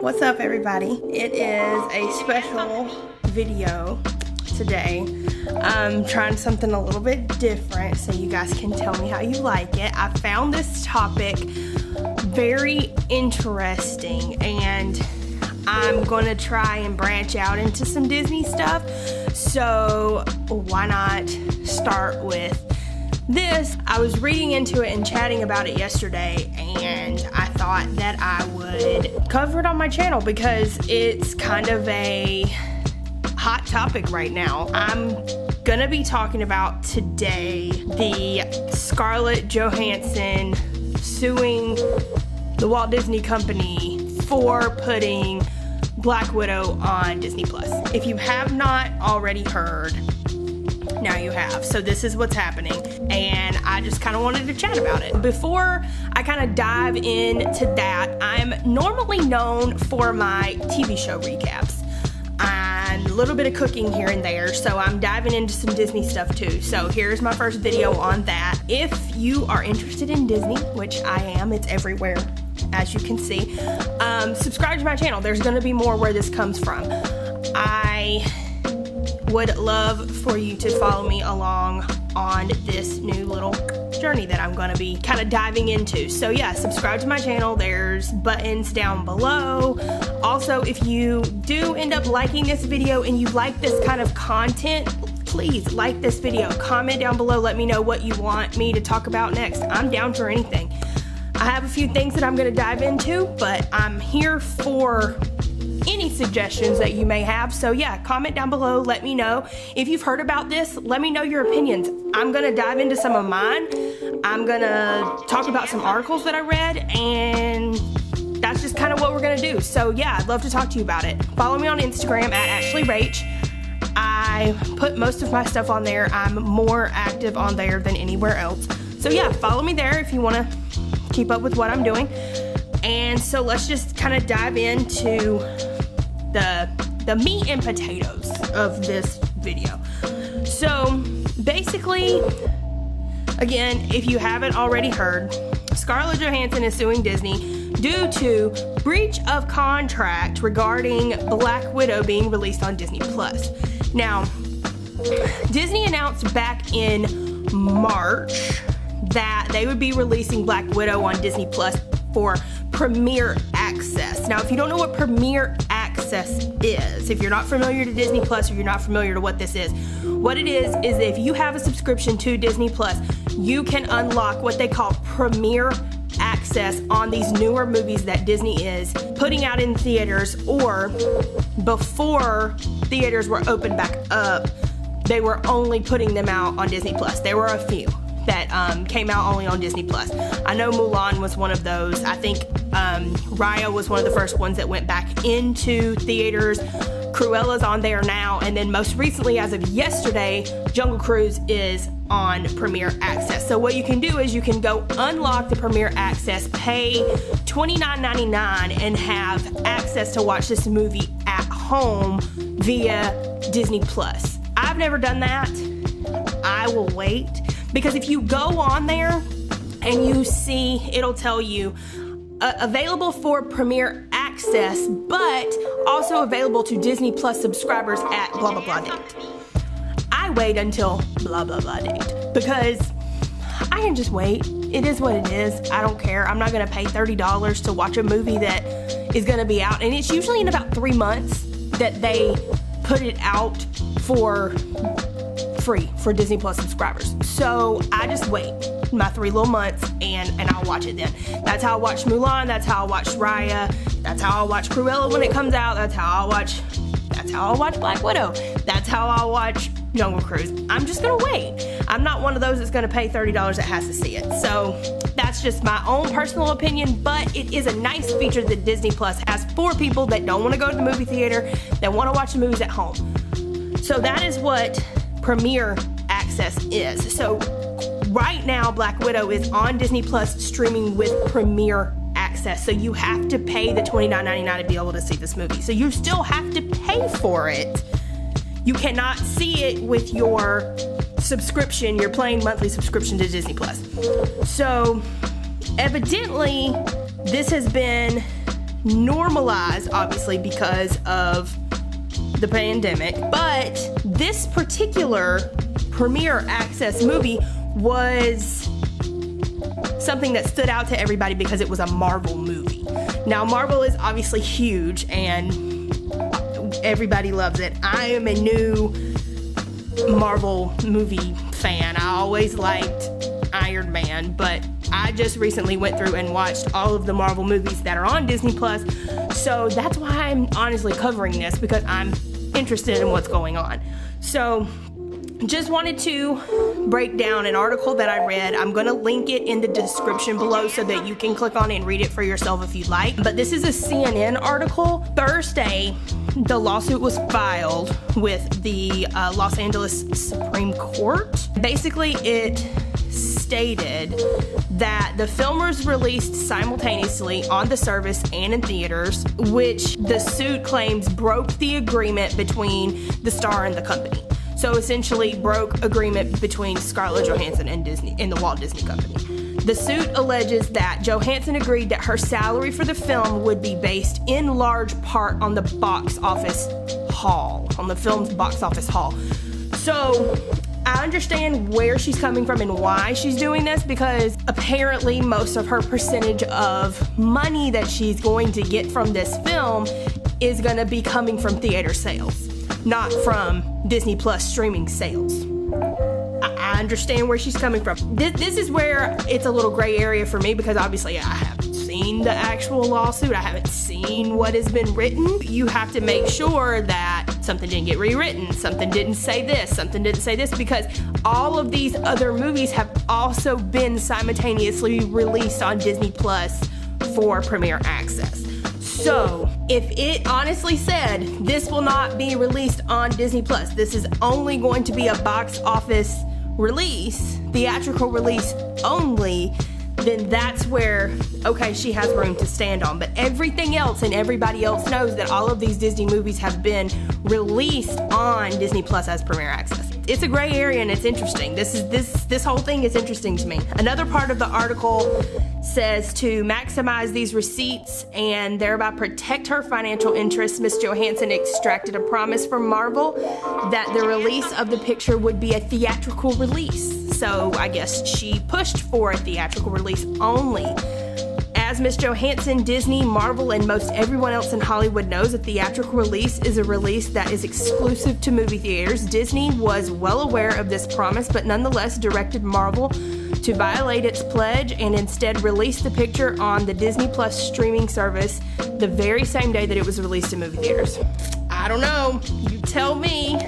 What's up, everybody? It is a special video today. I'm trying something a little bit different so you guys can tell me how you like it. I found this topic very interesting and I'm going to try and branch out into some Disney stuff. So why not start with this? I was reading into it and chatting about it yesterday, and I thought that I would cover it on my channel because it's kind of a hot topic right now. I'm gonna be talking about today the Scarlett Johansson suing the Walt Disney Company for putting Black Widow on Disney Plus. If you have not already heard, now you have. So this is what's happening, and I just kind of wanted to chat about it. Before I kind of dive into that, I'm normally known for my TV show recaps and a little bit of cooking here and there, so I'm diving into some Disney stuff too. So here's my first video on that. If you are interested in Disney, which I am, it's everywhere as you can see, subscribe to my channel. There's going to be more where this comes from. I would love for you to follow me along on this new little journey that I'm going to be kind of diving into. So yeah, subscribe to my channel. There's buttons down below. Also, if you do end up liking this video and you like this kind of content, please like this video. Comment down below. Let me know what you want me to talk about next. I'm down for anything. I have a few things that I'm going to dive into, but I'm here for any suggestions that you may have. So yeah, comment down below, let me know. If you've heard about this, let me know your opinions. I'm gonna dive into some of mine. I'm gonna talk about some articles that I read, and that's just kind of what we're gonna do. So yeah, I'd love to talk to you about it. Follow me on Instagram at AshleyRach. I put most of my stuff on there. I'm more active on there than anywhere else. So yeah, follow me there if you wanna keep up with what I'm doing. And so let's just kind of dive into the meat and potatoes of this video. So basically, again, if you haven't already heard, Scarlett Johansson is suing Disney due to breach of contract regarding Black Widow being released on Disney Plus. Now, Disney announced back in March that they would be releasing Black Widow on Disney Plus for Premier Access. Now, if you don't know what Premier Access is, if you're not familiar to Disney Plus or you're not familiar to what this is, what it is if you have a subscription to Disney Plus, you can unlock what they call Premier Access on these newer movies that Disney is putting out in theaters, or before theaters were opened back up, they were only putting them out on Disney Plus. There were a few that came out only on Disney Plus. I know Mulan was one of those. I think Raya was one of the first ones that went back into theaters. Cruella's on there now, and then most recently, as of yesterday, Jungle Cruise is on Premier Access. So what you can do is you can go unlock the Premier Access, pay $29.99, and have access to watch this movie at home via Disney Plus. I've never done that. I will wait. Because if you go on there and you see, it'll tell you available for Premier Access, but also available to Disney Plus subscribers at blah, blah, blah date. I wait until blah, blah, blah date because I can just wait. It is what it is. I don't care. I'm not going to pay $30 to watch a movie that is going to be out. And it's usually in about 3 months that they put it out for free for Disney Plus subscribers. So I just wait my 3 little months and I'll watch it then. That's how I watch Mulan, that's how I watch Raya, that's how I watch Cruella when it comes out, that's how I watch Black Widow, that's how I watch Jungle Cruise. I'm just gonna wait. I'm not one of those that's gonna pay $30 that has to see it. So that's just my own personal opinion, but it is a nice feature that Disney Plus has for people that don't want to go to the movie theater, that want to watch the movies at home. So that is what Premier Access is. So right now, Black Widow is on Disney Plus streaming with Premier Access. So you have to pay the $29.99 to be able to see this movie. So you still have to pay for it. You cannot see it with your subscription, your plain monthly subscription to Disney Plus. So evidently, this has been normalized, obviously, because of the pandemic. But this particular premiere access movie was something that stood out to everybody because it was a Marvel movie. Now, Marvel is obviously huge and everybody loves it. I am a new Marvel movie fan. I always liked Iron Man, but I just recently went through and watched all of the Marvel movies that are on Disney Plus. So that's why I'm honestly covering this, because I'm interested in what's going on. So just wanted to break down an article that I read. I'm going to link it in the description below so that you can click on it and read it for yourself if you'd like. But this is a CNN article. Thursday, the lawsuit was filed with the Los Angeles Supreme Court. Basically, it stated that the film was released simultaneously on the service and in theaters, which the suit claims broke the agreement between the star and the company. So essentially broke agreement between Scarlett Johansson and Disney and the Walt Disney Company. The suit alleges that Johansson agreed that her salary for the film would be based in large part on the box office haul, on the film's box office haul. So I understand where she's coming from and why she's doing this, because apparently most of her percentage of money that she's going to get from this film is going to be coming from theater sales, not from Disney Plus streaming sales. I understand where she's coming from. This is where it's a little gray area for me, because obviously I haven't seen the actual lawsuit. I haven't seen what has been written. You have to make sure that something didn't get rewritten, something didn't say this, something didn't say this, because all of these other movies have also been simultaneously released on Disney Plus for premiere access. So if it honestly said this will not be released on Disney Plus, this is only going to be a box office release, theatrical release only, then that's where, okay, she has room to stand on. But everything else and everybody else knows that all of these Disney movies have been released on Disney Plus as premiere access. It's a gray area and it's interesting. This whole thing is interesting to me. Another part of the article says to maximize these receipts and thereby protect her financial interests, Ms. Johansson extracted a promise from Marvel that the release of the picture would be a theatrical release. So I guess she pushed for a theatrical release only. As Ms. Johansson, Disney, Marvel, and most everyone else in Hollywood knows, a theatrical release is a release that is exclusive to movie theaters. Disney was well aware of this promise, but nonetheless directed Marvel to violate its pledge and instead release the picture on the Disney Plus streaming service the very same day that it was released in movie theaters. I don't know. You tell me.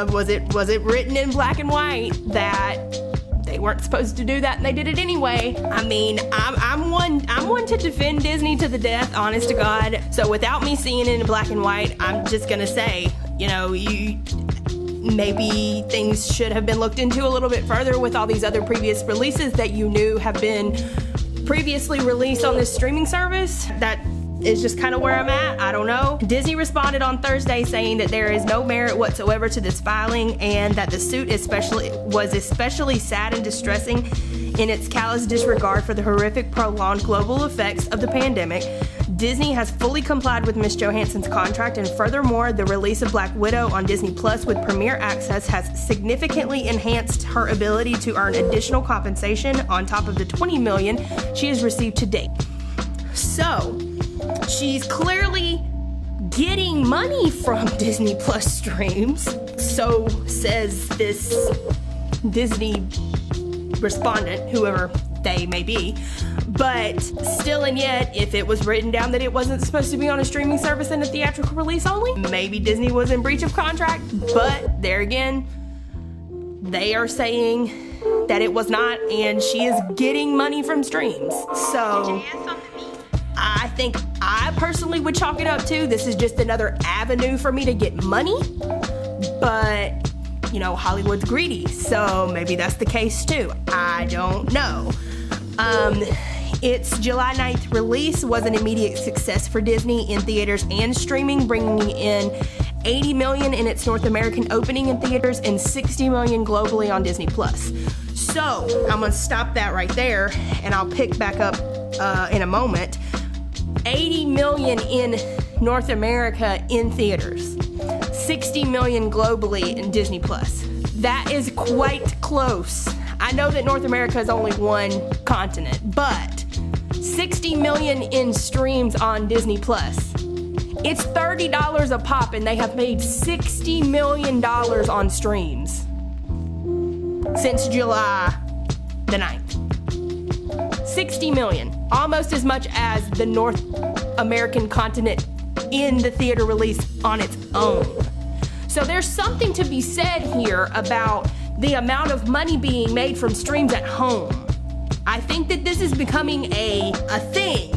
Was it written in black and white that they weren't supposed to do that and they did it anyway? I mean, I'm one to defend Disney to the death, honest to God. So without me seeing it in black and white, I'm just gonna say, you know, maybe things should have been looked into a little bit further with all these other previous releases that you knew have been previously released on this streaming service. That is just kind of where I'm at. I don't know. Disney responded on Thursday saying that there is no merit whatsoever to this filing and that the suit was especially sad and distressing in its callous disregard for the horrific prolonged global effects of the pandemic. Disney has fully complied with Ms. Johansson's contract, and furthermore, the release of Black Widow on Disney Plus with premiere access has significantly enhanced her ability to earn additional compensation on top of the $20 million she has received to date. So, she's clearly getting money from Disney Plus streams, so says this Disney respondent, whoever they may be. But still and yet, if it was written down that it wasn't supposed to be on a streaming service and a theatrical release only, maybe Disney was in breach of contract. But there again, they are saying that it was not, and she is getting money from streams. So I think I personally would chalk it up to this is just another avenue for me to get money. But you know, Hollywood's greedy, so maybe that's the case too. I don't know. Its July 9th release was an immediate success for Disney in theaters and streaming, bringing in $80 million in its North American opening in theaters and $60 million globally on Disney Plus. So I'm gonna stop that right there, and I'll pick back up in a moment. 80 million in North America in theaters, 60 million globally in Disney Plus. That is quite close. I know that North America is only one continent, but 60 million in streams on Disney Plus. It's $30 a pop, and they have made $60 million on streams since July the 9th. 60 million, almost as much as the North American continent in the theater release on its own. So there's something to be said here about the amount of money being made from streams at home. I think that this is becoming a thing,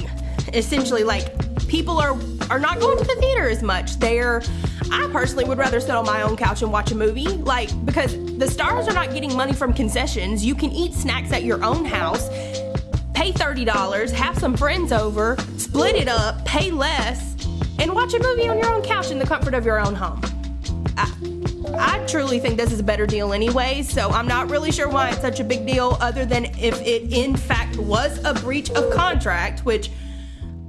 essentially. Like, people are not going to the theater as much. I personally would rather sit on my own couch and watch a movie, like, because the stars are not getting money from concessions. You can eat snacks at your own house, pay $30, have some friends over, split it up, pay less, and watch a movie on your own couch in the comfort of your own home. I truly think this is a better deal anyway, so I'm not really sure why it's such a big deal, other than if it in fact was a breach of contract, which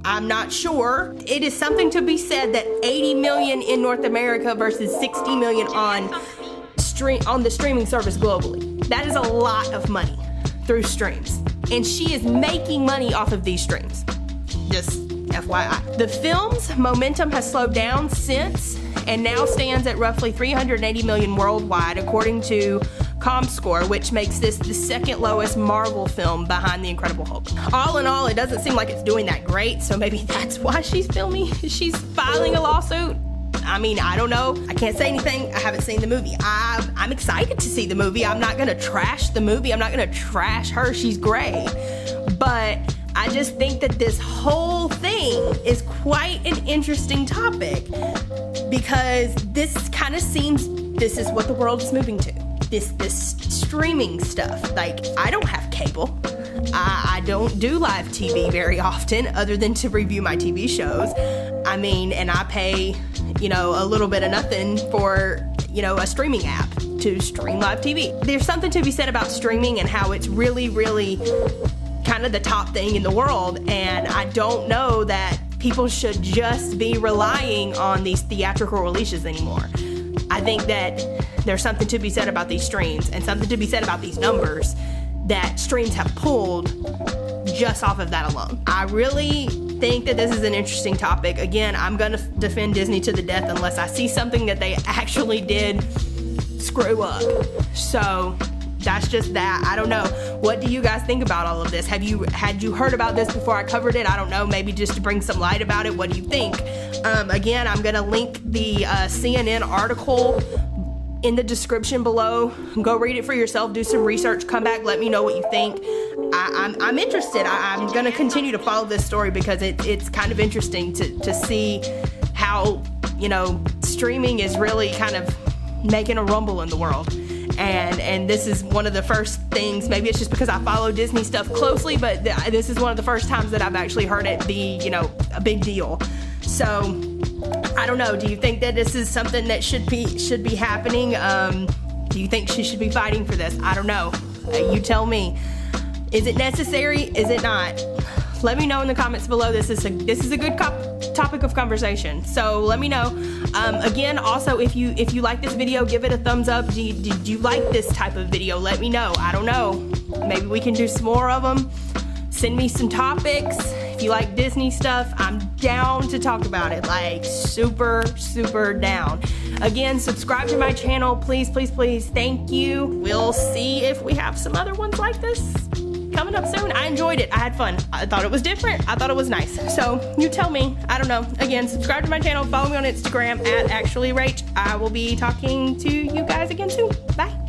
I'm not sure. It is something to be said that 80 million in North America versus 60 million on the streaming service globally. That is a lot of money through streams, and she is making money off of these streams. Just FYI. The film's momentum has slowed down since, and now stands at roughly 380 million worldwide, according to ComScore, which makes this the second lowest Marvel film behind The Incredible Hulk. All in all, it doesn't seem like it's doing that great, so maybe that's why she's filing a lawsuit. I mean, I don't know. I can't say anything. I haven't seen the movie. I'm excited to see the movie. I'm not gonna trash the movie. I'm not gonna trash her. She's great. But I just think that this whole thing is quite an interesting topic, because this kind of seems, this is what the world is moving to. This streaming stuff. Like, I don't have cable. I don't do live TV very often, other than to review my TV shows. I mean, and I pay, a little bit of nothing for, a streaming app to stream live TV. There's something to be said about streaming and how it's really, really kind of the top thing in the world, and I don't know that people should just be relying on these theatrical releases anymore. I think that there's something to be said about these streams, and something to be said about these numbers that streams have pulled just off of that alone. I really think that this is an interesting topic. Again, I'm gonna defend Disney to the death unless I see something that they actually did screw up. So that's just that. I don't know. What do you guys think about all of this? Had you heard about this before I covered it? I don't know. Maybe just to bring some light about it. What do you think? Again, I'm gonna link the CNN article in the description below. Go read it for yourself. Do some research. Come back. Let me know what you think. I'm interested. I'm gonna continue to follow this story because it's kind of interesting to see how streaming is really kind of making a rumble in the world. And this is one of the first things, maybe it's just because I follow Disney stuff closely, but this is one of the first times that I've actually heard it be, a big deal. So, I don't know, do you think that this is something that should be happening? Do you think she should be fighting for this? I don't know. You tell me. Is it necessary? Is it not? Let me know in the comments below. This is a good topic of conversation. So let me know. Again, also, if you like this video, give it a thumbs up. Did you like this type of video? Let me know. I don't know. Maybe we can do some more of them. Send me some topics. If you like Disney stuff, I'm down to talk about it. Like, super, super down. Again, subscribe to my channel. Please, please, please. Thank you. We'll see if we have some other ones like this coming up soon. I enjoyed it. I had fun. I thought it was different. I thought it was nice. So you tell me. I don't know. Again, subscribe to my channel. Follow me on Instagram @ActuallyRach. I will be talking to you guys again soon. Bye.